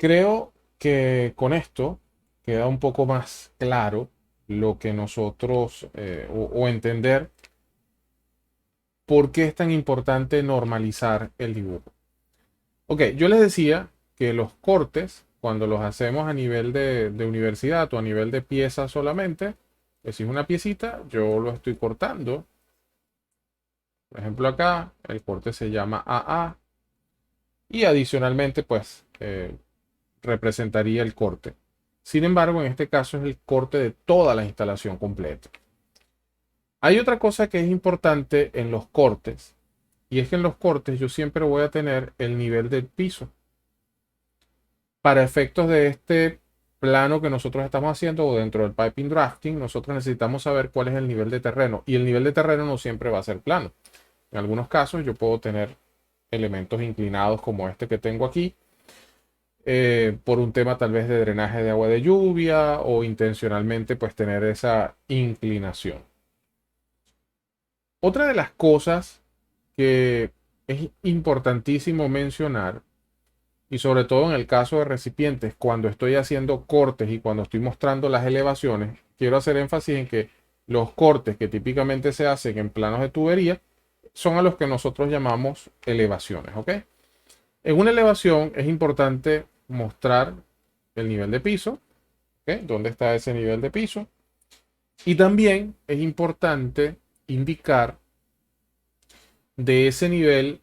Creo que con esto queda un poco más claro lo que nosotros o entender por qué es tan importante normalizar el dibujo. Ok, yo les decía que los cortes, cuando los hacemos a nivel de universidad o a nivel de pieza solamente, es decir, una piecita, yo lo estoy cortando. Por ejemplo, acá el corte se llama AA y adicionalmente, pues, representaría el corte. Sin embargo, en este caso es el corte de toda la instalación completa. Hay otra cosa que es importante en los cortes, y es que en los cortes yo siempre voy a tener el nivel del piso. Para efectos de este plano que nosotros estamos haciendo o dentro del piping drafting, nosotros necesitamos saber cuál es el nivel de terreno. Y el nivel de terreno no siempre va a ser plano. En algunos casos yo puedo tener elementos inclinados como este que tengo aquí, por un tema tal vez de drenaje de agua de lluvia o intencionalmente pues tener esa inclinación. Otra de las cosas que es importantísimo mencionar, y sobre todo en el caso de recipientes, cuando estoy haciendo cortes y cuando estoy mostrando las elevaciones, quiero hacer énfasis en que los cortes que típicamente se hacen en planos de tubería son a los que nosotros llamamos elevaciones, ¿ok? En una elevación es importante mostrar el nivel de piso, ¿ok? ¿Dónde está ese nivel de piso? Y también es importante indicar de ese nivel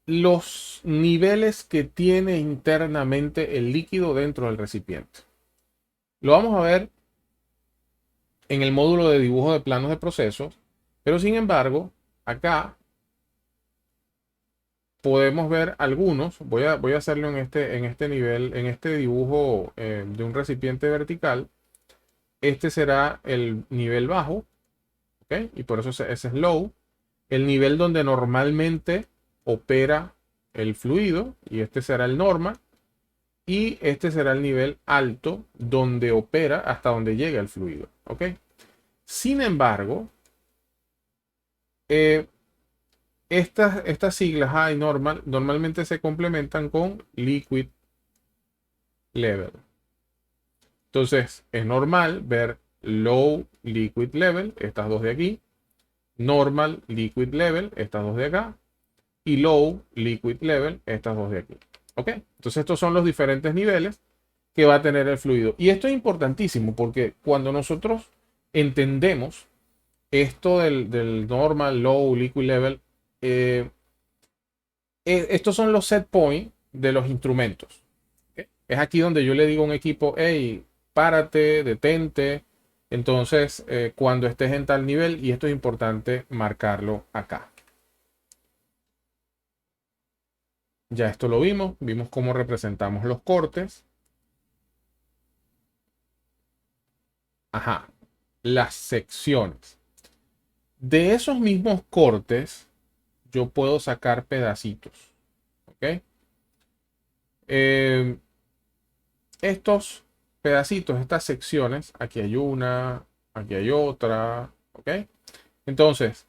los niveles que tiene internamente el líquido dentro del recipiente. Lo vamos a ver en el módulo de dibujo de planos de procesos, pero sin embargo, acá podemos ver algunos. Voy a hacerlo en este nivel, en este dibujo de un recipiente vertical. Este será el nivel bajo, ¿ok? Y por eso ese es low. El nivel donde normalmente opera el fluido, y este será el normal. Y este será el nivel alto donde opera hasta donde llega el fluido, ¿ok? Sin embargo, eh, estas siglas high normal normalmente se complementan con liquid level. Entonces, es normal ver low liquid level, estas dos de aquí, normal liquid level, estas dos de acá, y low liquid level, estas dos de aquí. ¿Ok? Entonces, estos son los diferentes niveles que va a tener el fluido. Y esto es importantísimo porque cuando nosotros entendemos esto del normal, low, liquid level, eh, estos son los set points de los instrumentos. ¿Ok? Es aquí donde yo le digo a un equipo, hey, párate, detente. Entonces, cuando estés en tal nivel, y esto es importante marcarlo acá. Ya esto lo vimos cómo representamos los cortes. Ajá, las secciones. De esos mismos cortes, yo puedo sacar pedacitos. ¿Ok? Eh, estos pedacitos, estas secciones, aquí hay una, aquí hay otra. ¿Ok? Entonces,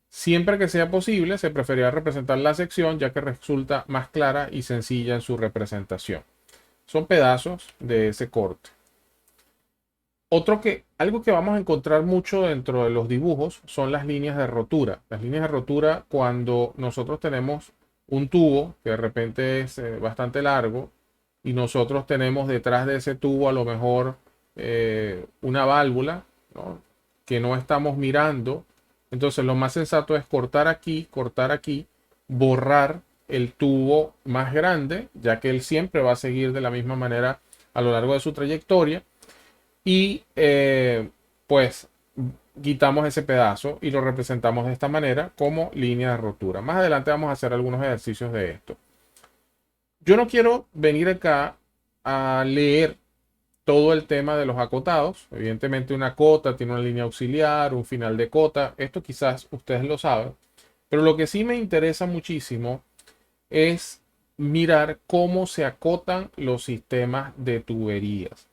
siempre que sea posible, se preferiría representar la sección ya que resulta más clara y sencilla en su representación. Son pedazos de ese corte. Algo que vamos a encontrar mucho dentro de los dibujos son las líneas de rotura. Las líneas de rotura cuando nosotros tenemos un tubo que de repente es bastante largo y nosotros tenemos detrás de ese tubo a lo mejor una válvula, ¿no? Que no estamos mirando. Entonces lo más sensato es cortar aquí, borrar el tubo más grande, ya que él siempre va a seguir de la misma manera a lo largo de su trayectoria y pues quitamos ese pedazo y lo representamos de esta manera como línea de rotura. Más adelante vamos a hacer algunos ejercicios de esto. Yo no quiero venir acá a leer todo el tema de los acotados. Evidentemente una cota tiene una línea auxiliar, un final de cota. Esto quizás ustedes lo saben. Pero lo que sí me interesa muchísimo es mirar cómo se acotan los sistemas de tuberías.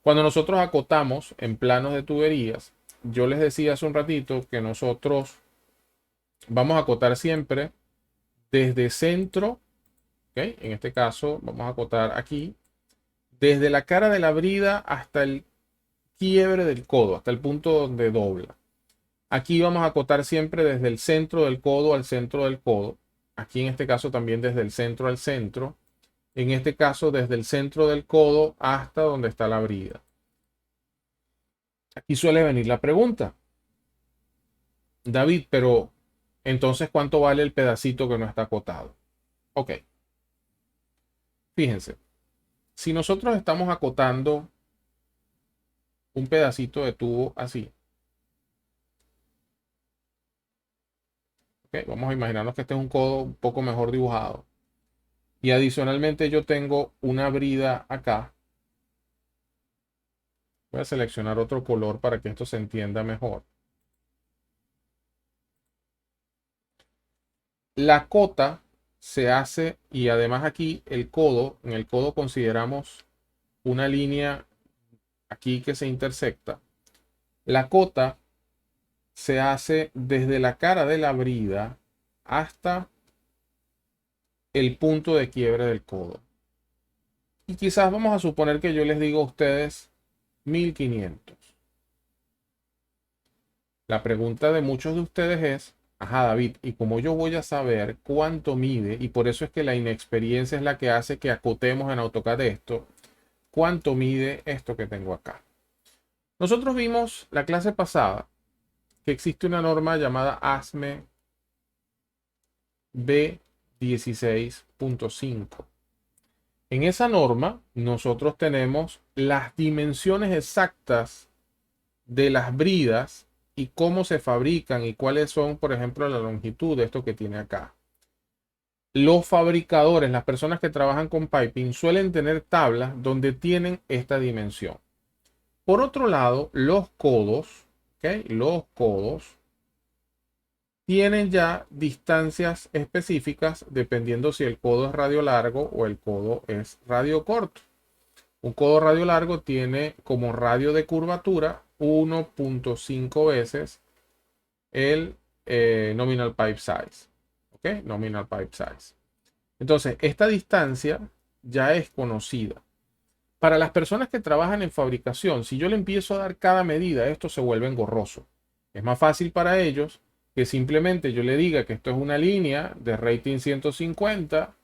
Cuando nosotros acotamos en planos de tuberías, yo les decía hace un ratito que nosotros vamos a acotar siempre desde centro ¿Ok? En este caso vamos a acotar aquí desde la cara de la brida hasta el quiebre del codo, hasta el punto donde dobla. Aquí vamos a acotar siempre desde el centro del codo al centro del codo. Aquí en este caso también desde el centro al centro. En este caso desde el centro del codo hasta donde está la brida. Aquí suele venir la pregunta. David, pero entonces ¿cuánto vale el pedacito que no está acotado? Ok, fíjense. Si nosotros estamos acotando un pedacito de tubo así, ¿ok? Vamos a imaginarnos que este es un codo un poco mejor dibujado. Y adicionalmente yo tengo una brida acá. Voy a seleccionar otro color para que esto se entienda mejor. La cota se hace, y además aquí el codo, en el codo consideramos una línea aquí que se intersecta. La cota se hace desde la cara de la brida hasta el punto de quiebre del codo. Y quizás vamos a suponer que yo les digo a ustedes 1500. La pregunta de muchos de ustedes es, ajá David, ¿y cómo yo voy a saber cuánto mide? Y por eso es que la inexperiencia es la que hace que acotemos en AutoCAD esto. ¿Cuánto mide esto que tengo acá? Nosotros vimos la clase pasada que existe una norma llamada ASME B16.5. En esa norma nosotros tenemos las dimensiones exactas de las bridas y cómo se fabrican y cuáles son, por ejemplo, la longitud de esto que tiene acá. Los fabricadores, las personas que trabajan con piping, suelen tener tablas donde tienen esta dimensión. Por otro lado, los codos, ¿ok? Los codos tienen ya distancias específicas dependiendo si el codo es radio largo o el codo es radio corto. Un codo radio largo tiene como radio de curvatura 1.5 veces el nominal pipe size. ¿Ok? Nominal pipe size. Entonces, esta distancia ya es conocida. Para las personas que trabajan en fabricación, si yo le empiezo a dar cada medida, esto se vuelve engorroso. Es más fácil para ellos que simplemente yo le diga que esto es una línea de rating 150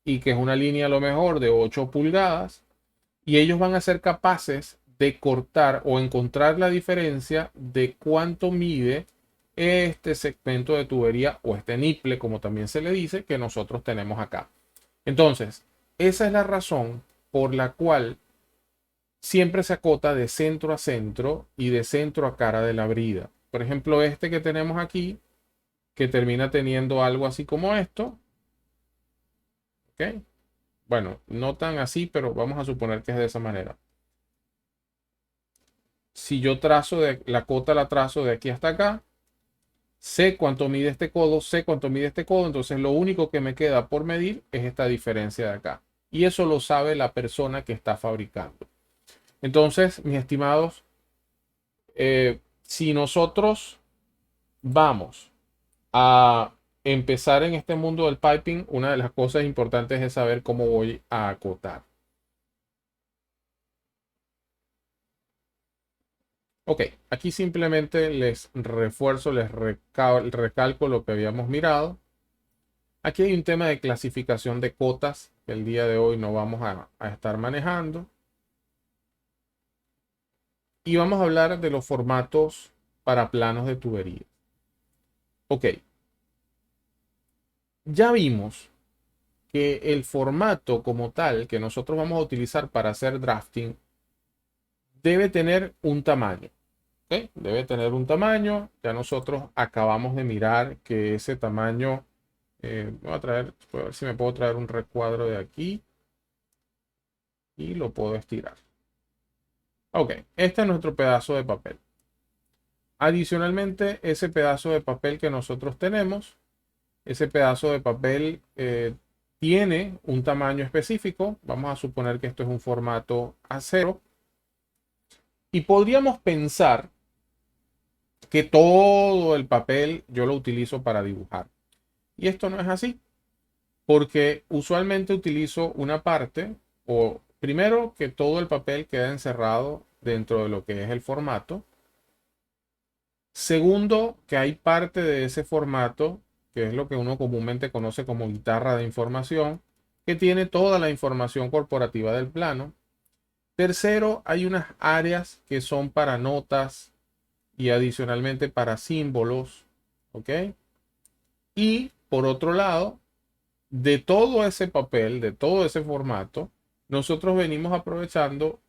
y que es una línea a lo mejor de 8 pulgadas y ellos van a ser capaces de cortar o encontrar la diferencia de cuánto mide este segmento de tubería o este niple, como también se le dice, que nosotros tenemos acá. Entonces, esa es la razón por la cual siempre se acota de centro a centro y de centro a cara de la brida. Por ejemplo, este que tenemos aquí, que termina teniendo algo así como esto. ¿Ok? Bueno, no tan así, pero vamos a suponer que es de esa manera. Si yo trazo de la cota, la trazo de aquí hasta acá, sé cuánto mide este codo, sé cuánto mide este codo, entonces lo único que me queda por medir es esta diferencia de acá. Y eso lo sabe la persona que está fabricando. Entonces, mis estimados, si nosotros vamos a empezar en este mundo del piping, una de las cosas importantes es saber cómo voy a acotar. Ok, aquí simplemente les refuerzo, les recalco lo que habíamos mirado. Aquí hay un tema de clasificación de cotas que el día de hoy no vamos a estar manejando. Y vamos a hablar de los formatos para planos de tubería. Ok, ya vimos que el formato como tal que nosotros vamos a utilizar para hacer drafting debe tener un tamaño. ¿Ok? Debe tener un tamaño. Ya nosotros acabamos de mirar que ese tamaño, voy a traer, voy a ver si me puedo traer un recuadro de aquí y lo puedo estirar. Ok, este es nuestro pedazo de papel. Adicionalmente, ese pedazo de papel que nosotros tenemos, ese pedazo de papel tiene un tamaño específico. Vamos a suponer que esto es un formato A0. Y podríamos pensar que todo el papel yo lo utilizo para dibujar. Y esto no es así. porque usualmente utilizo una parte, o primero que todo el papel queda encerrado dentro de lo que es el formato. Segundo, que hay parte de ese formato, que es lo que uno comúnmente conoce como guitarra de información, que tiene toda la información corporativa del plano. Tercero, hay unas áreas que son para notas y adicionalmente para símbolos, ¿ok? Y por otro lado, de todo ese papel, de todo ese formato, nosotros venimos aprovechando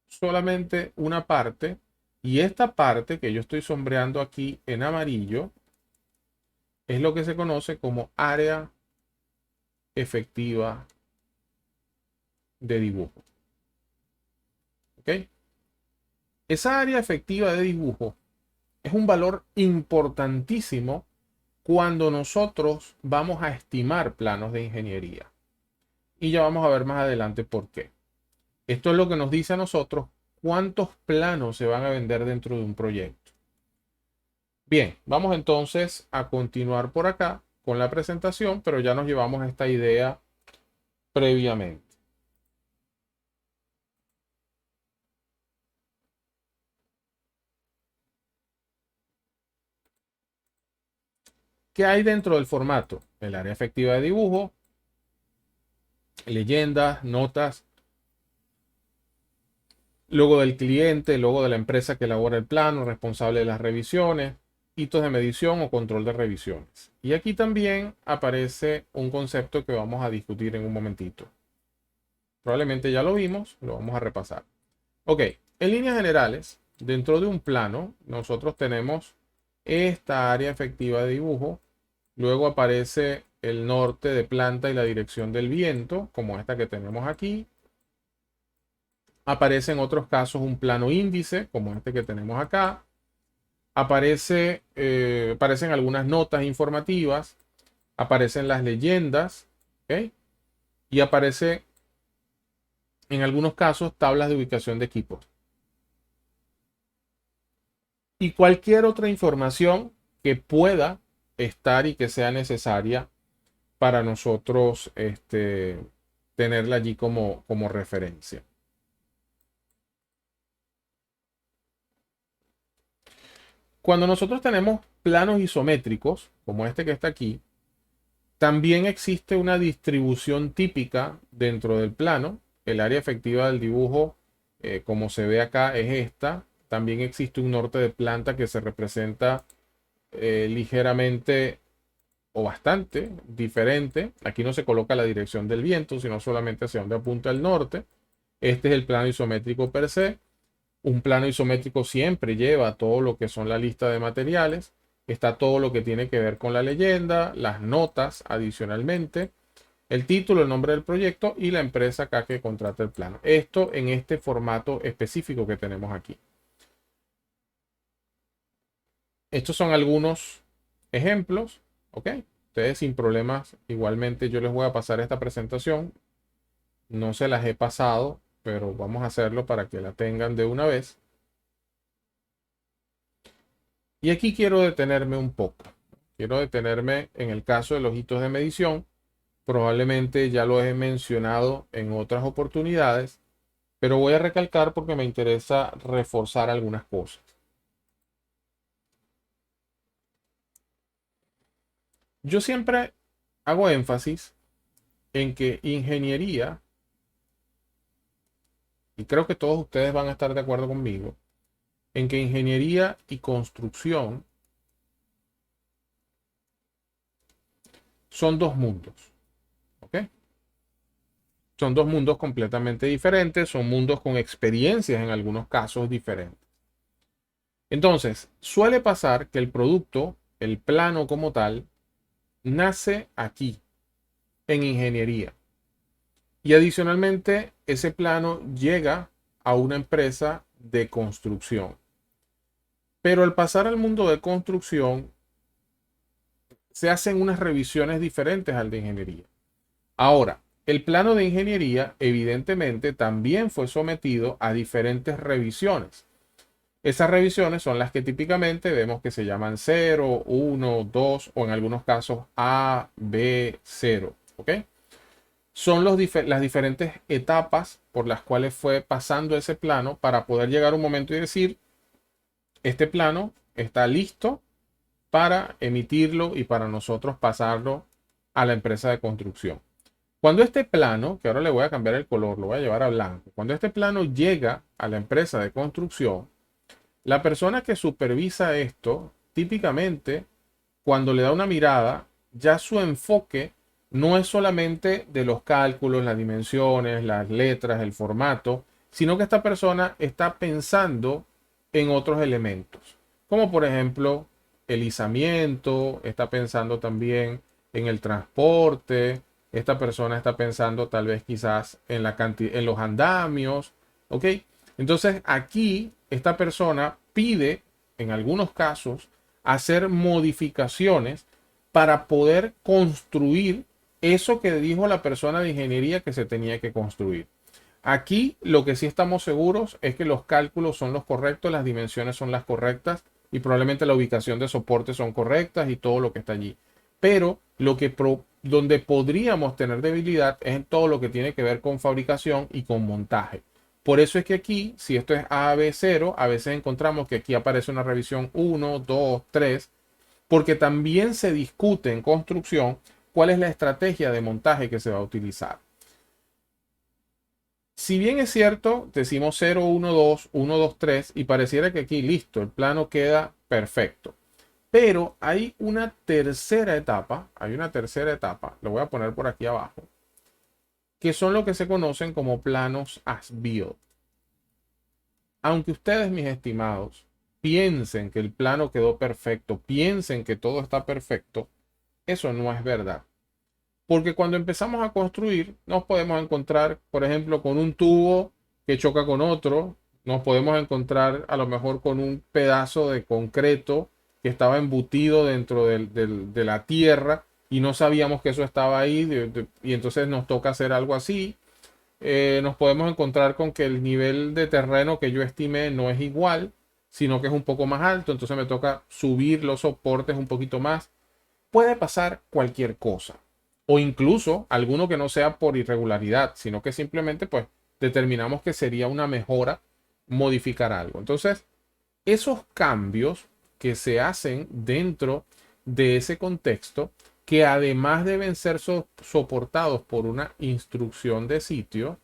solamente una parte, y esta parte que yo estoy sombreando aquí en amarillo es lo que se conoce como área efectiva de dibujo. ¿Ok? Esa área efectiva de dibujo es un valor importantísimo cuando nosotros vamos a estimar planos de ingeniería. Y ya vamos a ver más adelante por qué. Esto es lo que nos dice a nosotros cuántos planos se van a vender dentro de un proyecto. Bien, vamos entonces a continuar por acá con la presentación, pero ya nos llevamos esta idea previamente. ¿Qué hay dentro del formato? El área efectiva de dibujo, leyendas, notas, logo del cliente, logo de la empresa que elabora el plano, responsable de las revisiones, hitos de medición o control de revisiones. Y aquí también aparece un concepto que vamos a discutir en un momentito. Probablemente ya lo vimos, lo vamos a repasar. Ok, en líneas generales, dentro de un plano, nosotros tenemos esta área efectiva de dibujo. Luego aparece el norte de planta y la dirección del viento, como esta que tenemos aquí. Aparece en otros casos un plano índice, como este que tenemos acá. Aparecen algunas notas informativas. Aparecen las leyendas. ¿Ok? Y aparece en algunos casos tablas de ubicación de equipos. Y cualquier otra información que pueda estar y que sea necesaria para nosotros tenerla allí como referencia. Cuando nosotros tenemos planos isométricos, como este que está aquí, también existe una distribución típica dentro del plano. El área efectiva del dibujo, como se ve acá, es esta. También existe un norte de planta que se representa ligeramente o bastante diferente. Aquí no se coloca la dirección del viento, sino solamente hacia donde apunta el norte. Este es el plano isométrico per se. Un plano isométrico siempre lleva todo lo que son la lista de materiales. Está todo lo que tiene que ver con la leyenda, las notas adicionalmente, el título, el nombre del proyecto y la empresa acá que contrata el plano. Esto en este formato específico que tenemos aquí. Estos son algunos ejemplos, ¿ok? Ustedes sin problemas, igualmente yo les voy a pasar esta presentación. No se las he pasado, pero vamos a hacerlo para que la tengan de una vez. Y aquí quiero detenerme un poco. Quiero detenerme en el caso de los hitos de medición. Probablemente ya lo he mencionado en otras oportunidades, pero voy a recalcar porque me interesa reforzar algunas cosas. Yo siempre hago énfasis en que ingeniería, y creo que todos ustedes van a estar de acuerdo conmigo, en que ingeniería y construcción son dos mundos. ¿Ok? Son dos mundos completamente diferentes, son mundos con experiencias en algunos casos diferentes. Entonces, suele pasar que el producto, el plano como tal, nace aquí, en ingeniería. Y adicionalmente, ese plano llega a una empresa de construcción. Pero al pasar al mundo de construcción, se hacen unas revisiones diferentes al de ingeniería. Ahora, el plano de ingeniería evidentemente también fue sometido a diferentes revisiones. Esas revisiones son las que típicamente vemos que se llaman 0, 1, 2 o en algunos casos A, B, 0. ¿Ok? Son las diferentes etapas por las cuales fue pasando ese plano para poder llegar a un momento y decir, este plano está listo para emitirlo y para nosotros pasarlo a la empresa de construcción. Cuando este plano, que ahora le voy a cambiar el color, lo voy a llevar a blanco, cuando este plano llega a la empresa de construcción, la persona que supervisa esto, típicamente, cuando le da una mirada, ya su enfoque no es solamente de los cálculos, las dimensiones, las letras, el formato, sino que esta persona está pensando en otros elementos, como por ejemplo el izamiento, está pensando también en el transporte, esta persona está pensando tal vez quizás en la cantidad, en los andamios, ¿ok? Entonces aquí esta persona pide, en algunos casos, hacer modificaciones para poder construir eso que dijo la persona de ingeniería que se tenía que construir. Aquí lo que sí estamos seguros es que los cálculos son los correctos, las dimensiones son las correctas y probablemente la ubicación de soporte son correctas y todo lo que está allí. Pero donde podríamos tener debilidad es en todo lo que tiene que ver con fabricación y con montaje. Por eso es que aquí, si esto es AB0, a veces encontramos que aquí aparece una revisión 1, 2, 3, porque también se discute en construcción cuál es la estrategia de montaje que se va a utilizar. Si bien es cierto, decimos 0, 1, 2, 1, 2, 3 y pareciera que aquí listo, el plano queda perfecto. Pero hay una tercera etapa, lo voy a poner por aquí abajo, que son lo que se conocen como planos as-built. Aunque ustedes, mis estimados, piensen que el plano quedó perfecto, piensen que todo está perfecto, eso no es verdad. Porque cuando empezamos a construir, nos podemos encontrar, por ejemplo, con un tubo que choca con otro, nos podemos encontrar a lo mejor con un pedazo de concreto que estaba embutido dentro de la tierra y no sabíamos que eso estaba ahí y entonces nos toca hacer algo así. Nos podemos encontrar con que el nivel de terreno que yo estimé no es igual, sino que es un poco más alto, entonces me toca subir los soportes un poquito más. Puede pasar cualquier cosa. O incluso alguno que no sea por irregularidad, sino que simplemente pues determinamos que sería una mejora modificar algo. Entonces, esos cambios que se hacen dentro de ese contexto, que además deben ser soportados por una instrucción de sitio,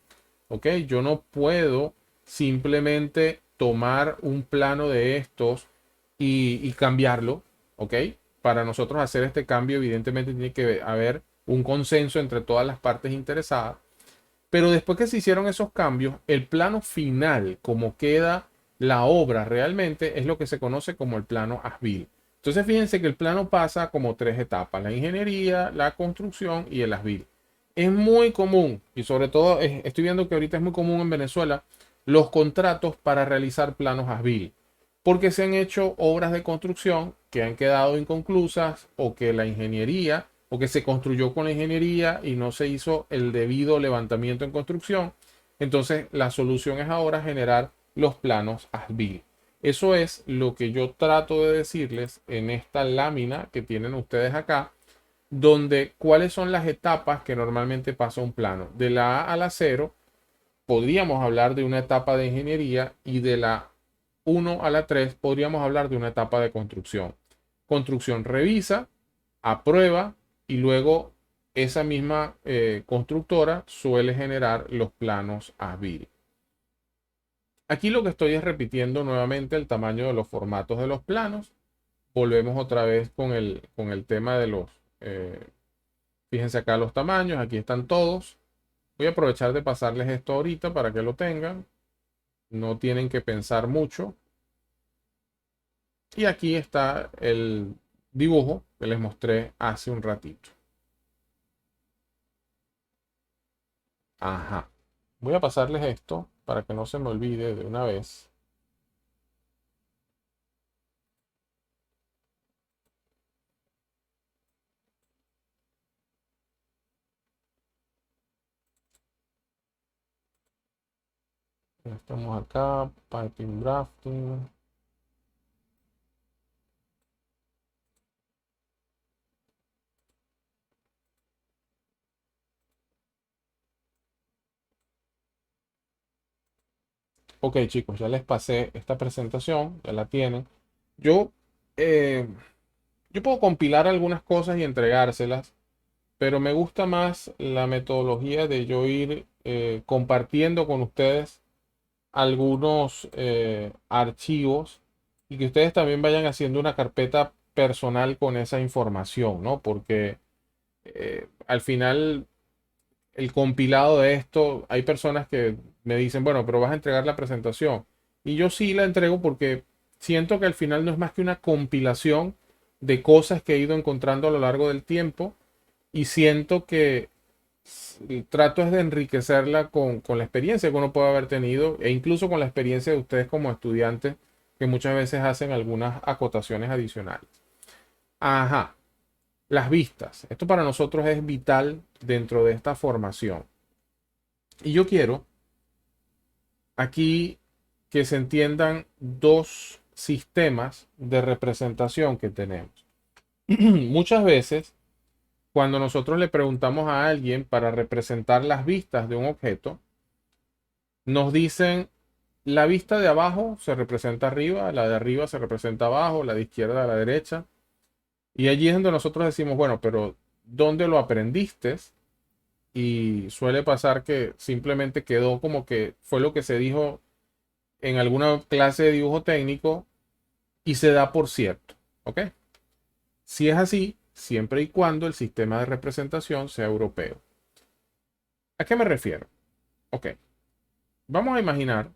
¿ok? Yo no puedo simplemente tomar un plano de estos y cambiarlo, ¿ok? Para nosotros hacer este cambio, evidentemente tiene que haber un consenso entre todas las partes interesadas. Pero después que se hicieron esos cambios, el plano final, como queda la obra realmente, es lo que se conoce como el plano as-built. Entonces fíjense que el plano pasa como tres etapas: la ingeniería, la construcción y el as-built. Es muy común, y sobre todo estoy viendo que ahorita es muy común en Venezuela, los contratos para realizar planos as-built, porque se han hecho obras de construcción que han quedado inconclusas o que la ingeniería o que se construyó con la ingeniería y no se hizo el debido levantamiento en construcción. Entonces la solución es ahora generar los planos as-built. Eso es lo que yo trato de decirles en esta lámina que tienen ustedes acá, donde cuáles son las etapas que normalmente pasa un plano. De la A a la 0 podríamos hablar de una etapa de ingeniería y de la 1 a la 3 podríamos hablar de una etapa de construcción. Construcción revisa, aprueba y luego esa misma constructora suele generar los planos as-built. Aquí lo que estoy es repitiendo nuevamente el tamaño de los formatos de los planos. Volvemos otra vez con el tema de los... eh, fíjense acá los tamaños, aquí están todos. Voy a aprovechar de pasarles esto ahorita para que lo tengan. No tienen que pensar mucho. Y aquí está el dibujo que les mostré hace un ratito. Ajá. Voy a pasarles esto para que no se me olvide de una vez. Estamos acá, piping drafting. Ok, chicos, ya les pasé esta presentación, ya la tienen. Yo, eh, yo puedo compilar algunas cosas y entregárselas, pero me gusta más la metodología de yo ir compartiendo con ustedes algunos archivos y que ustedes también vayan haciendo una carpeta personal con esa información, ¿no? Porque al final el compilado de esto, hay personas que me dicen, bueno, pero vas a entregar la presentación. Y yo sí la entrego porque siento que al final no es más que una compilación de cosas que he ido encontrando a lo largo del tiempo y siento que trato es de enriquecerla con la experiencia que uno puede haber tenido e incluso con la experiencia de ustedes como estudiantes que muchas veces hacen algunas acotaciones adicionales. Ajá, las vistas. Esto para nosotros es vital dentro de esta formación. Y yo quiero aquí que se entiendan dos sistemas de representación que tenemos. Muchas veces, cuando nosotros le preguntamos a alguien para representar las vistas de un objeto, nos dicen la vista de abajo se representa arriba, la de arriba se representa abajo, la de izquierda a la derecha. Y allí es donde nosotros decimos, bueno, pero ¿dónde lo aprendiste? Y suele pasar que simplemente quedó como que fue lo que se dijo en alguna clase de dibujo técnico y se da por cierto. ¿Ok? Si es así, siempre y cuando el sistema de representación sea europeo. ¿A qué me refiero? Ok, vamos a imaginar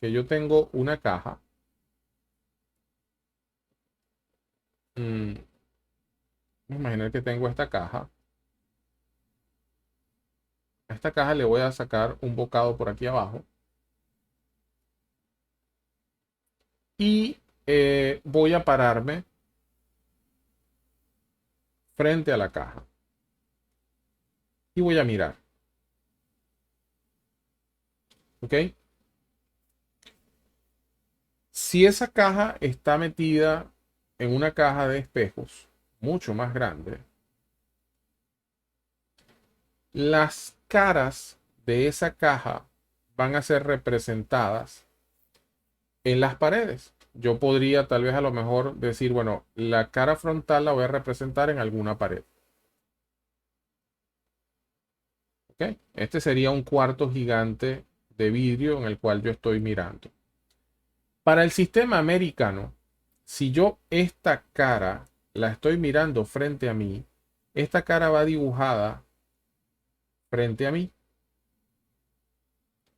que yo tengo una caja. Vamos a imaginar que tengo esta caja. A esta caja le voy a sacar un bocado por aquí abajo. Y voy a pararme frente a la caja. Y voy a mirar. ¿Ok? Si esa caja está metida en una caja de espejos mucho más grande, las caras de esa caja van a ser representadas en las paredes. Yo podría tal vez a lo mejor decir, bueno, la cara frontal la voy a representar en alguna pared. ¿Ok? Este sería un cuarto gigante de vidrio en el cual yo estoy mirando. Para el sistema americano, si yo esta cara la estoy mirando frente a mí, esta cara va dibujada frente a mí.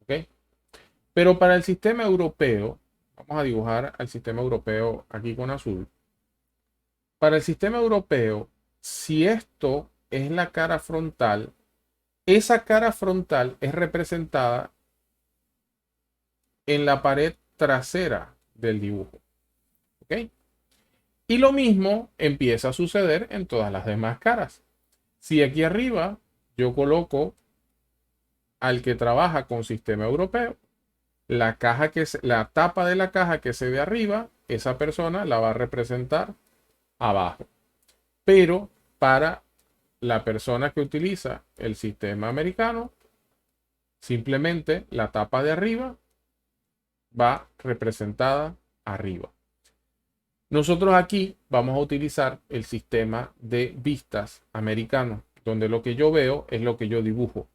¿Ok? Pero para el sistema europeo, vamos a dibujar al sistema europeo aquí con azul. Para el sistema europeo, si esto es la cara frontal, esa cara frontal es representada en la pared trasera del dibujo. ¿Ok? Y lo mismo empieza a suceder en todas las demás caras. Si aquí arriba yo coloco al que trabaja con sistema europeo, la tapa de la caja que se ve arriba, esa persona la va a representar abajo. Pero para la persona que utiliza el sistema americano, simplemente la tapa de arriba va representada arriba. Nosotros aquí vamos a utilizar el sistema de vistas americano, donde lo que yo veo es lo que yo dibujo.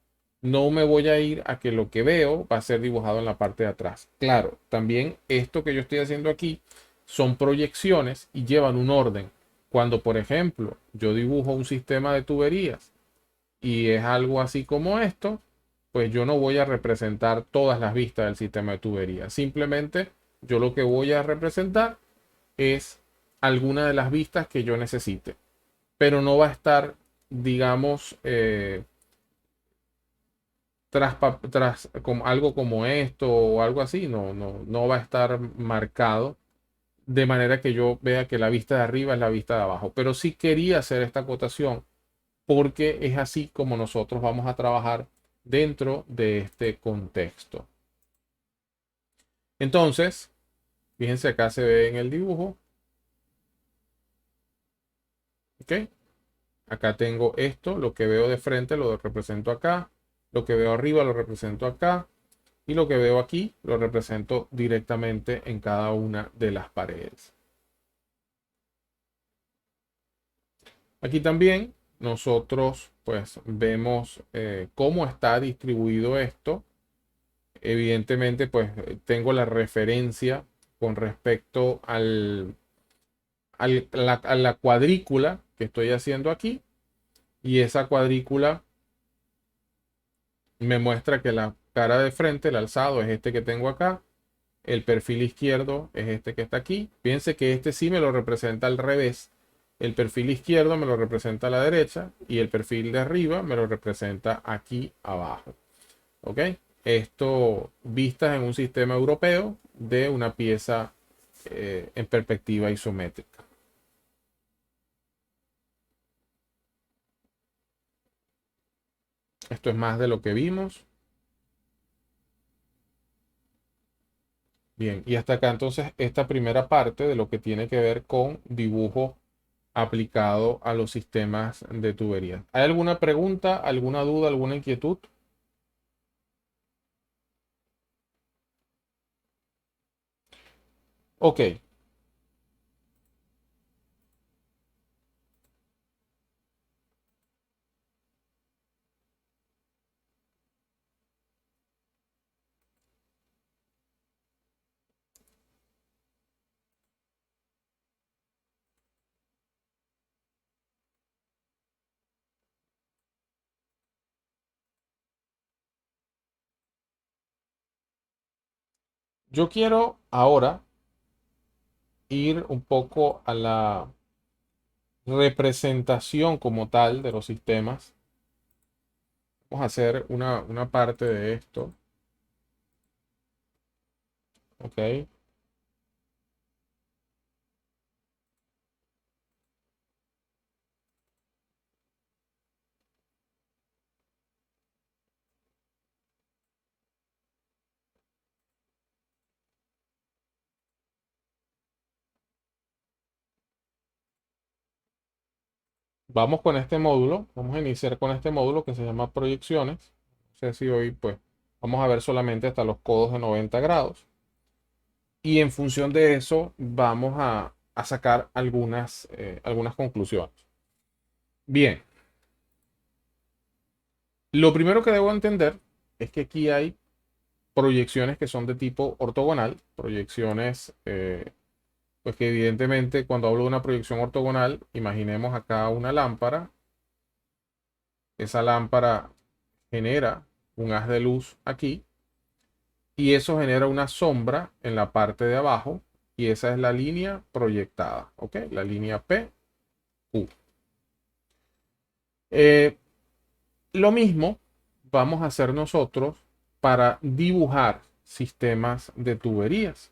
No me voy a ir a que lo que veo va a ser dibujado en la parte de atrás. Claro, también esto que yo estoy haciendo aquí son proyecciones y llevan un orden. Cuando, por ejemplo, yo dibujo un sistema de tuberías y es algo así como esto, pues yo no voy a representar todas las vistas del sistema de tuberías. Simplemente yo lo que voy a representar es alguna de las vistas que yo necesite, pero no va a estar, digamos, tras como algo como esto o algo así, no va a estar marcado de manera que yo vea que la vista de arriba es la vista de abajo. Pero sí quería hacer esta acotación porque es así como nosotros vamos a trabajar dentro de este contexto. Entonces, fíjense acá se ve en el dibujo. ¿Ok? Acá tengo esto, lo que veo de frente lo represento acá, lo que veo arriba lo represento acá, y lo que veo aquí lo represento directamente en cada una de las paredes. Aquí también nosotros pues vemos cómo está distribuido esto. Evidentemente pues tengo la referencia con respecto a la cuadrícula que estoy haciendo aquí, y esa cuadrícula me muestra que la cara de frente, el alzado, es este que tengo acá. El perfil izquierdo es este que está aquí. Fíjense que este sí me lo representa al revés. El perfil izquierdo me lo representa a la derecha y el perfil de arriba me lo representa aquí abajo. ¿Ok? Esto vistas en un sistema europeo de una pieza en perspectiva isométrica. Esto es más de lo que vimos. Bien, y hasta acá entonces esta primera parte de lo que tiene que ver con dibujo aplicado a los sistemas de tubería. ¿Hay alguna pregunta, alguna duda, alguna inquietud? Ok, yo quiero ahora ir un poco a la representación como tal de los sistemas. Vamos a hacer una parte de esto. Ok. Vamos con este módulo. Vamos a iniciar con este módulo que se llama proyecciones. No sé si hoy pues vamos a ver solamente hasta los codos de 90 grados. Y en función de eso vamos a sacar algunas conclusiones. Bien, lo primero que debo entender es que aquí hay proyecciones que son de tipo ortogonal, proyecciones, pues que evidentemente cuando hablo de una proyección ortogonal, imaginemos acá una lámpara. Esa lámpara genera un haz de luz aquí y eso genera una sombra en la parte de abajo, y esa es la línea proyectada, ¿ok? La línea P, Q. Eh, lo mismo vamos a hacer nosotros para dibujar sistemas de tuberías.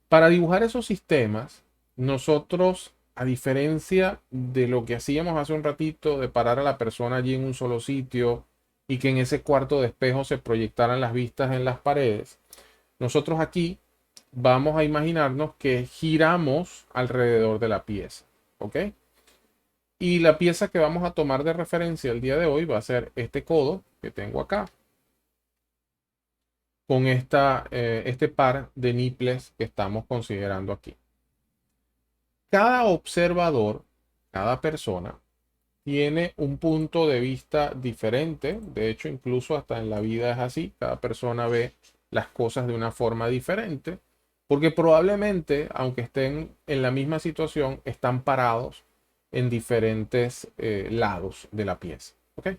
Para dibujar esos sistemas, nosotros, a diferencia de lo que hacíamos hace un ratito, de parar a la persona allí en un solo sitio y que en ese cuarto de espejo se proyectaran las vistas en las paredes, nosotros aquí vamos a imaginarnos que giramos alrededor de la pieza, ¿ok? Y la pieza que vamos a tomar de referencia el día de hoy va a ser este codo que tengo acá, con este par de niples que estamos considerando aquí. Cada observador, cada persona, tiene un punto de vista diferente. De hecho, incluso hasta en la vida es así. Cada persona ve las cosas de una forma diferente, porque probablemente, aunque estén en la misma situación, están parados en diferentes lados de la pieza. ¿Ok?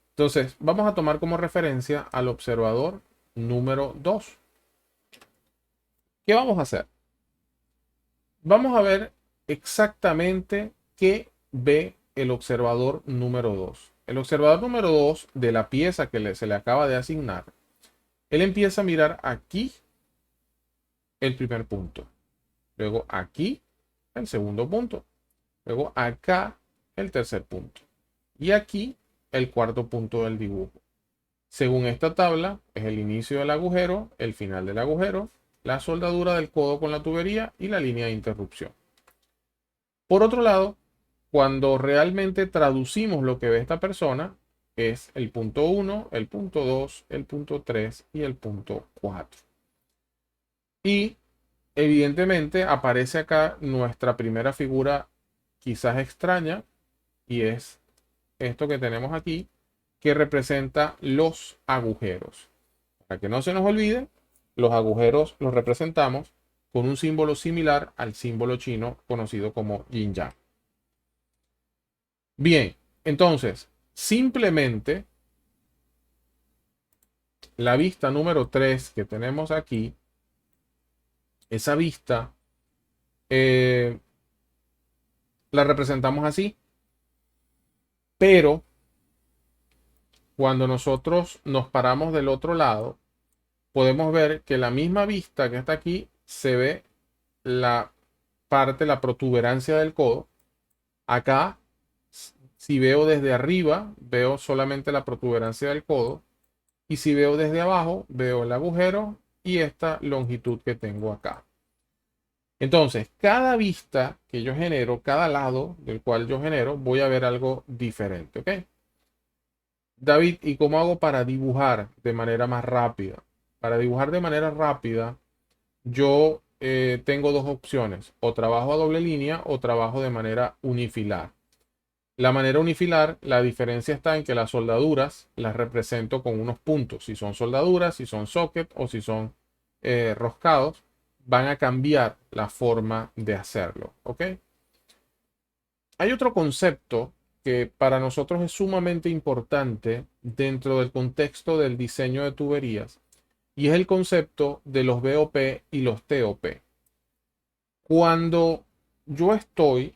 Entonces, vamos a tomar como referencia al observador número 2. ¿Qué vamos a hacer? Vamos a ver exactamente qué ve el observador número 2. El observador número 2 de la pieza que se le acaba de asignar, él empieza a mirar aquí el primer punto, luego aquí el segundo punto, luego acá el tercer punto y aquí el cuarto punto del dibujo. Según esta tabla, es el inicio del agujero, el final del agujero, la soldadura del codo con la tubería y la línea de interrupción. Por otro lado, cuando realmente traducimos lo que ve esta persona, es el punto 1, el punto 2, el punto 3 y el punto 4. Y evidentemente aparece acá nuestra primera figura quizás extraña, y es esto que tenemos aquí, que representa los agujeros. Para que no se nos olvide, los agujeros los representamos con un símbolo similar al símbolo chino conocido como yin yang. Bien, entonces, simplemente la vista número 3 que tenemos aquí, esa vista eh, la representamos así, pero cuando nosotros nos paramos del otro lado, podemos ver que la misma vista que está aquí se ve la parte, la protuberancia del codo. Acá, si veo desde arriba, veo solamente la protuberancia del codo. Y si veo desde abajo, veo el agujero y esta longitud que tengo acá. Entonces, cada vista que yo genero, cada lado del cual yo genero, voy a ver algo diferente, ¿ok? David, ¿y cómo hago para dibujar de manera más rápida? Para dibujar de manera rápida, yo tengo dos opciones, o trabajo a doble línea o trabajo de manera unifilar. La manera unifilar, la diferencia está en que las soldaduras las represento con unos puntos. Si son soldaduras, si son socket o si son roscados, van a cambiar la forma de hacerlo, ¿ok? Hay otro concepto que para nosotros es sumamente importante dentro del contexto del diseño de tuberías, y es el concepto de los BOP y los TOP. Cuando yo estoy,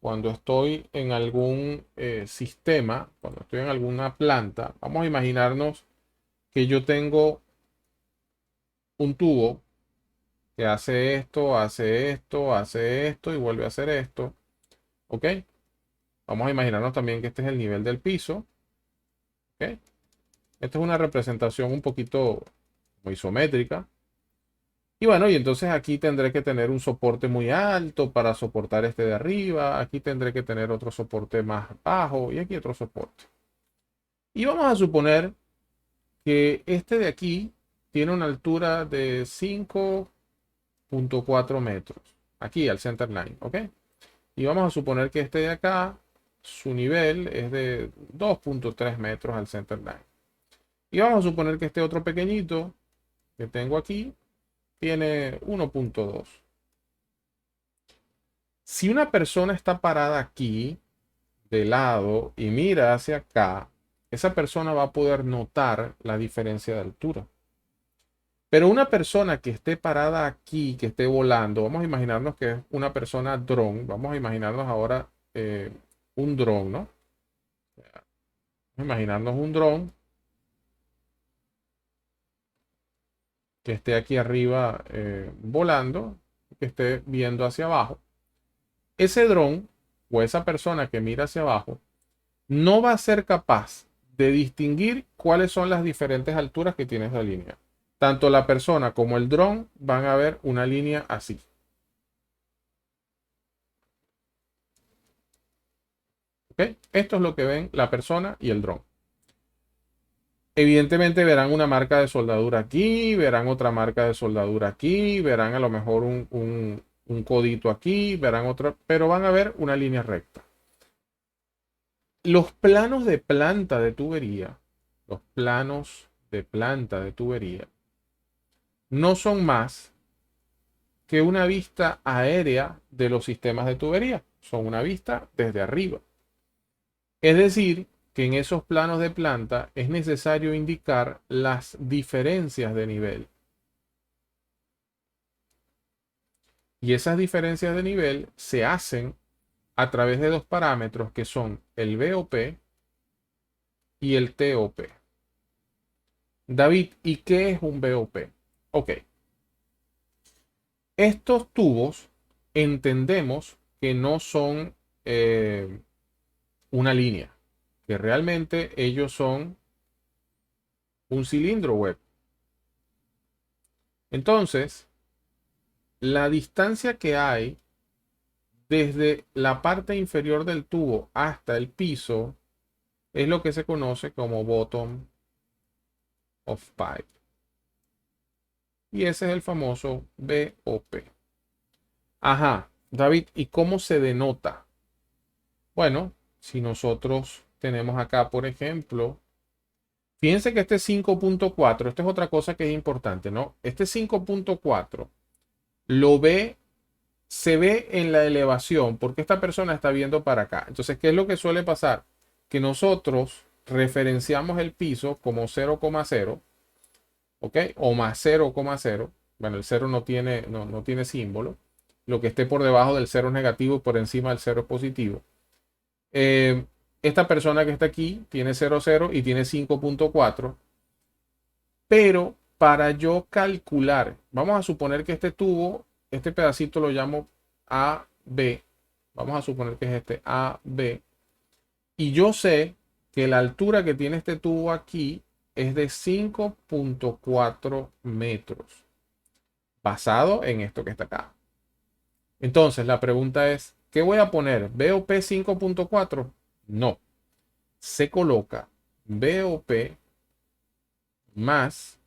cuando estoy en algún sistema, cuando estoy en alguna planta, vamos a imaginarnos que yo tengo un tubo que hace esto, hace esto, hace esto y vuelve a hacer esto. ¿Ok? Vamos a imaginarnos también que este es el nivel del piso. ¿Ok? Esta es una representación un poquito isométrica. Y bueno, y entonces aquí tendré que tener un soporte muy alto para soportar este de arriba. Aquí tendré que tener otro soporte más bajo y aquí otro soporte. Y vamos a suponer que este de aquí tiene una altura de 5.4 metros. Aquí al center line, ¿ok? Y vamos a suponer que este de acá, su nivel es de 2.3 metros al center line. Y vamos a suponer que este otro pequeñito que tengo aquí tiene 1.2. Si una persona está parada aquí, de lado, y mira hacia acá, esa persona va a poder notar la diferencia de altura. Pero una persona que esté parada aquí, que esté volando, vamos a imaginarnos que es una persona dron, vamos a imaginarnos ahora un dron, ¿no? Vamos a imaginarnos un dron que esté aquí arriba volando, que esté viendo hacia abajo. Ese dron o esa persona que mira hacia abajo no va a ser capaz de distinguir cuáles son las diferentes alturas que tiene esa línea. Tanto la persona como el dron van a ver una línea así. ¿Ok? Esto es lo que ven la persona y el dron. Evidentemente verán una marca de soldadura aquí, verán otra marca de soldadura aquí, verán a lo mejor un codito aquí, verán otra, pero van a ver una línea recta. Los planos de planta de tubería, los planos de planta de tubería, no son más que una vista aérea de los sistemas de tubería. Son una vista desde arriba. Es decir, que en esos planos de planta es necesario indicar las diferencias de nivel. Y esas diferencias de nivel se hacen a través de dos parámetros que son el BOP y el TOP. David, ¿y qué es un BOP? Ok. Estos tubos entendemos que no son una línea, que realmente ellos son un cilindro web. Entonces, la distancia que hay desde la parte inferior del tubo hasta el piso es lo que se conoce como bottom of pipe. Y ese es el famoso BOP. Ajá, David, ¿y cómo se denota? Bueno, si nosotros tenemos acá, por ejemplo, fíjense que este 5.4, esta es otra cosa que es importante, ¿no? Este 5.4 lo ve, se ve en la elevación porque esta persona está viendo para acá. Entonces, ¿qué es lo que suele pasar? Que nosotros referenciamos el piso como 0,0, ¿ok? O más 0,0. Bueno, el 0 no tiene símbolo. Lo que esté por debajo del 0 es negativo y por encima del 0 es positivo. Eh, Esta persona que está aquí tiene 0,0 y tiene 5.4. Pero para yo calcular, vamos a suponer que este tubo, este pedacito lo llamo AB. Vamos a suponer que es este AB. Y yo sé que la altura que tiene este tubo aquí es de 5.4 metros, basado en esto que está acá. Entonces, la pregunta es, ¿qué voy a poner? ¿BOP 5.4? No. Se coloca BOP más,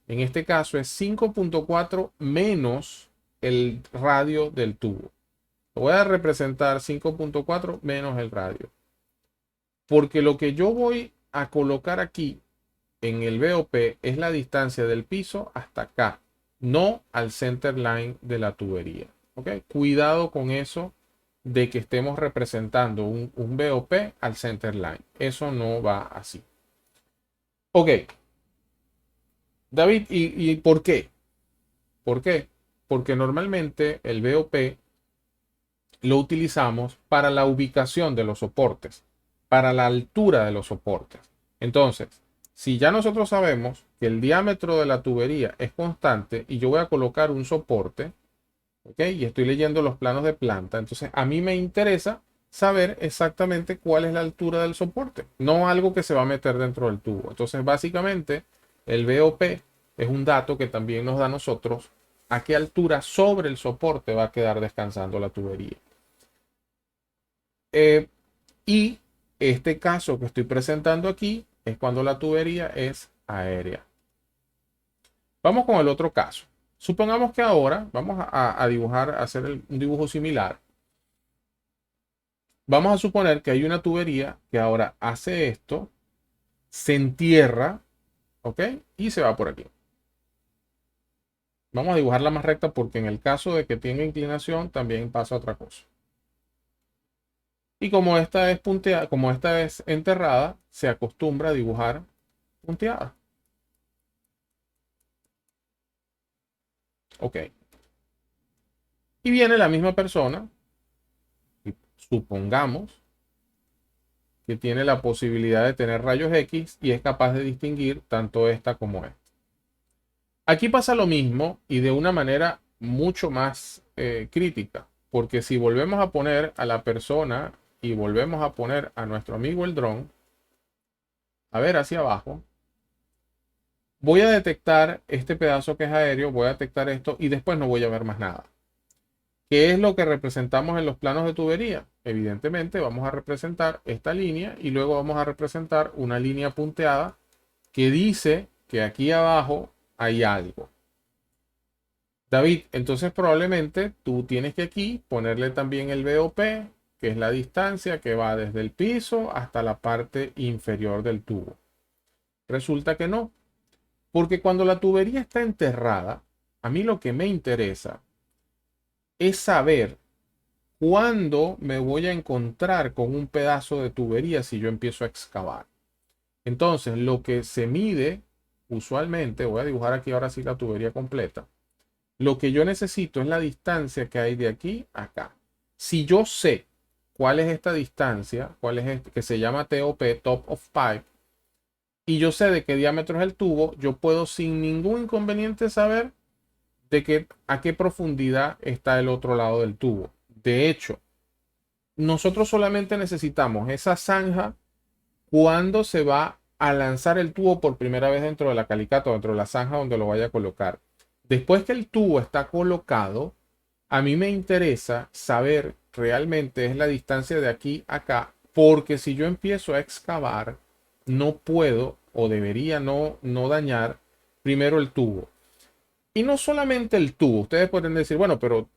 en este caso es 5.4 menos el radio del tubo. Voy a representar 5.4 menos el radio. Porque lo que yo voy a colocar aquí en el BOP es la distancia del piso hasta acá, no al center line de la tubería. ¿Okay? Cuidado con eso de que estemos representando un BOP al center line. Eso no va así. Ok, David, ¿y por qué? ¿Por qué? Porque normalmente el BOP lo utilizamos para la ubicación de los soportes, para la altura de los soportes. Entonces, si ya nosotros sabemos que el diámetro de la tubería es constante y yo voy a colocar un soporte, ¿ok? Y estoy leyendo los planos de planta, entonces a mí me interesa saber exactamente cuál es la altura del soporte, no algo que se va a meter dentro del tubo. Entonces, básicamente, el BOP es un dato que también nos da a nosotros a qué altura sobre el soporte va a quedar descansando la tubería. Y este caso que estoy presentando aquí es cuando la tubería es aérea. Vamos con el otro caso. Supongamos que ahora vamos a dibujar, a hacer un dibujo similar. Vamos a suponer que hay una tubería que ahora hace esto, se entierra, ¿ok? Y se va por aquí. Vamos a dibujarla más recta porque en el caso de que tenga inclinación también pasa otra cosa. Y como esta es punteada, como esta es enterrada, se acostumbra a dibujar punteada. Ok. Y viene la misma persona, y supongamos que tiene la posibilidad de tener rayos X y es capaz de distinguir tanto esta como esta. Aquí pasa lo mismo y de una manera mucho más crítica, porque si volvemos a poner a la persona y volvemos a poner a nuestro amigo el dron, a ver hacia abajo, voy a detectar este pedazo que es aéreo, voy a detectar esto y después no voy a ver más nada. ¿Qué es lo que representamos en los planos de tubería? Evidentemente vamos a representar esta línea y luego vamos a representar una línea punteada que dice que aquí abajo hay algo. David, entonces probablemente tú tienes que aquí ponerle también el BOP, que es la distancia que va desde el piso hasta la parte inferior del tubo. Resulta que no, porque cuando la tubería está enterrada, a mí lo que me interesa es saber cuándo me voy a encontrar con un pedazo de tubería si yo empiezo a excavar. Entonces, lo que se mide usualmente, voy a dibujar aquí ahora sí la tubería completa. Lo que yo necesito es la distancia que hay de aquí a acá. Si yo sé cuál es esta distancia, cuál es este, que se llama TOP, Top of Pipe, y yo sé de qué diámetro es el tubo, yo puedo sin ningún inconveniente saber a qué profundidad está el otro lado del tubo. De hecho, nosotros solamente necesitamos esa zanja cuando se va a lanzar el tubo por primera vez dentro de la calicata o dentro de la zanja donde lo vaya a colocar. Después que el tubo está colocado, a mí me interesa saber realmente es la distancia de aquí a acá Porque si yo empiezo a excavar, no puedo o debería no dañar primero el tubo. Y no solamente el tubo. Ustedes pueden decir, bueno, pero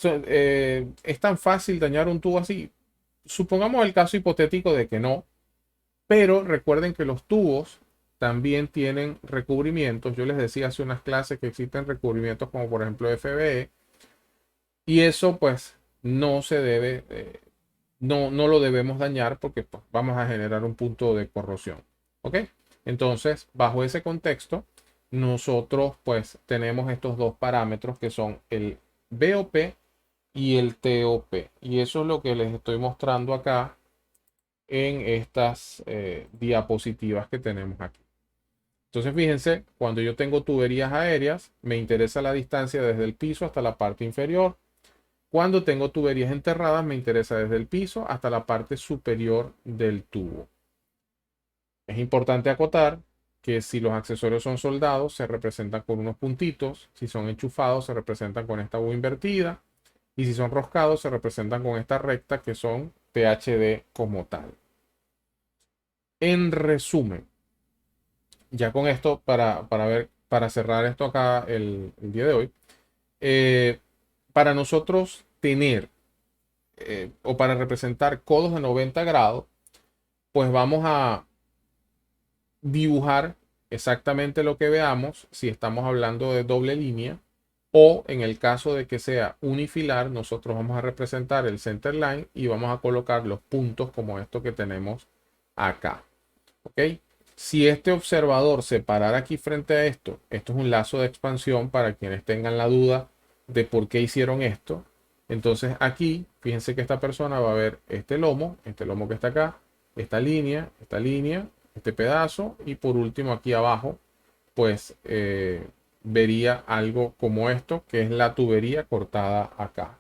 es tan fácil dañar un tubo así. Supongamos el caso hipotético de que no, pero recuerden que los tubos también tienen recubrimientos. Yo les decía hace unas clases que existen recubrimientos como por ejemplo FBE y eso pues no se debe, no lo debemos dañar porque pues, vamos a generar un punto de corrosión. ¿Ok? Entonces, bajo ese contexto, nosotros pues tenemos estos dos parámetros que son el BOP y el TOP. Y eso es lo que les estoy mostrando acá en estas diapositivas que tenemos aquí. Entonces, fíjense, cuando yo tengo tuberías aéreas, me interesa la distancia desde el piso hasta la parte inferior. Cuando tengo tuberías enterradas, me interesa desde el piso hasta la parte superior del tubo. Es importante acotar que si los accesorios son soldados, se representan con unos puntitos. Si son enchufados, se representan con esta U invertida. Y si son roscados, se representan con esta recta que son PHD como tal. En resumen, ya con esto, para cerrar esto acá el día de hoy, eh, para nosotros tener o para representar codos de 90 grados, pues vamos a dibujar exactamente lo que veamos si estamos hablando de doble línea o en el caso de que sea unifilar, nosotros vamos a representar el center line y vamos a colocar los puntos como esto que tenemos acá. ¿Ok? Si este observador se parara aquí frente a esto, esto es un lazo de expansión para quienes tengan la duda de por qué hicieron esto. Entonces aquí, fíjense que esta persona va a ver este lomo que está acá, esta línea, este pedazo y por último aquí abajo, pues vería algo como esto, que es la tubería cortada acá.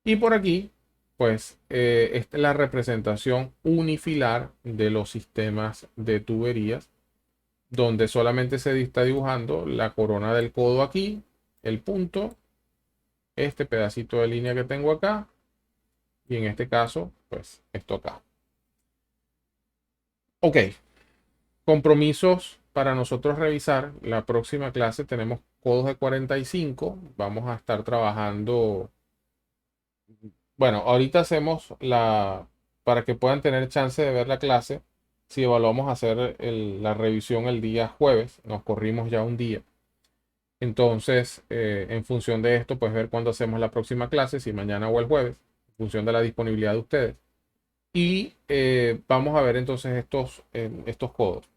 Y por aquí, pues esta es la representación unifilar de los sistemas de tuberías, donde solamente se está dibujando la corona del codo aquí, el punto, este pedacito de línea que tengo acá, y en este caso, pues esto acá. Ok, compromisos para nosotros revisar. La próxima clase tenemos codos de 45. Vamos a estar trabajando. Bueno, ahorita hacemos para que puedan tener chance de ver la clase. Si evaluamos hacer la revisión el día jueves, nos corrimos ya un día. Entonces, en función de esto, pues ver cuándo hacemos la próxima clase, si mañana o el jueves, en función de la disponibilidad de ustedes. Y vamos a ver entonces estos codos.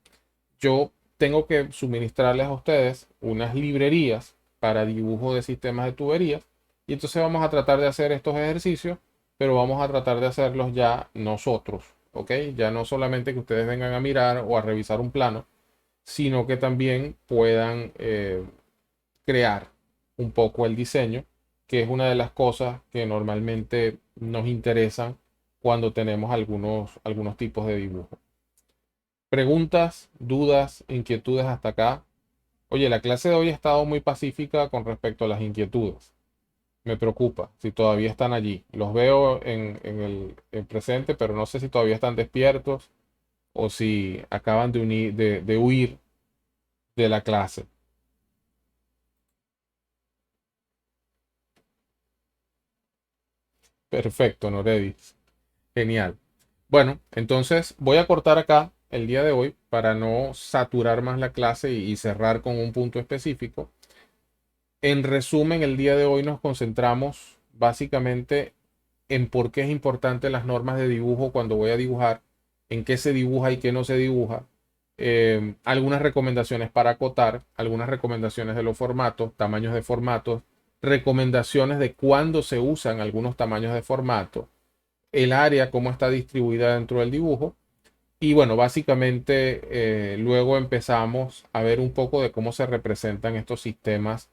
Yo tengo que suministrarles a ustedes unas librerías para dibujo de sistemas de tuberías. Y entonces vamos a tratar de hacer estos ejercicios, pero vamos a tratar de hacerlos ya nosotros, ¿ok? Ya no solamente que ustedes vengan a mirar o a revisar un plano, sino que también puedan crear un poco el diseño, que es una de las cosas que normalmente nos interesan cuando tenemos algunos tipos de dibujo. Preguntas, dudas, inquietudes hasta acá. Oye, la clase de hoy ha estado muy pacífica con respecto a las inquietudes. Me preocupa si todavía están allí. Los veo en el presente, pero no sé si todavía están despiertos o si acaban de huir de la clase. Perfecto, Noredis. Genial. Bueno, entonces voy a cortar acá el día de hoy para no saturar más la clase y cerrar con un punto específico. En resumen, el día de hoy nos concentramos básicamente en por qué es importante las normas de dibujo cuando voy a dibujar, en qué se dibuja y qué no se dibuja, algunas recomendaciones para acotar, algunas recomendaciones de los formatos, tamaños de formatos, recomendaciones de cuándo se usan algunos tamaños de formato, el área, cómo está distribuida dentro del dibujo. Y bueno, básicamente luego empezamos a ver un poco de cómo se representan estos sistemas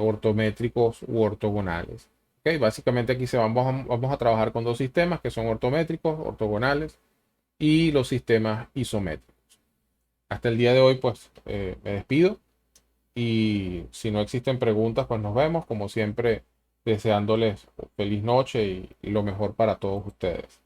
ortométricos u ortogonales. ¿Ok? Básicamente aquí vamos a trabajar con dos sistemas que son ortométricos, ortogonales y los sistemas isométricos. Hasta el día de hoy pues me despido y si no existen preguntas pues nos vemos como siempre deseándoles feliz noche y lo mejor para todos ustedes.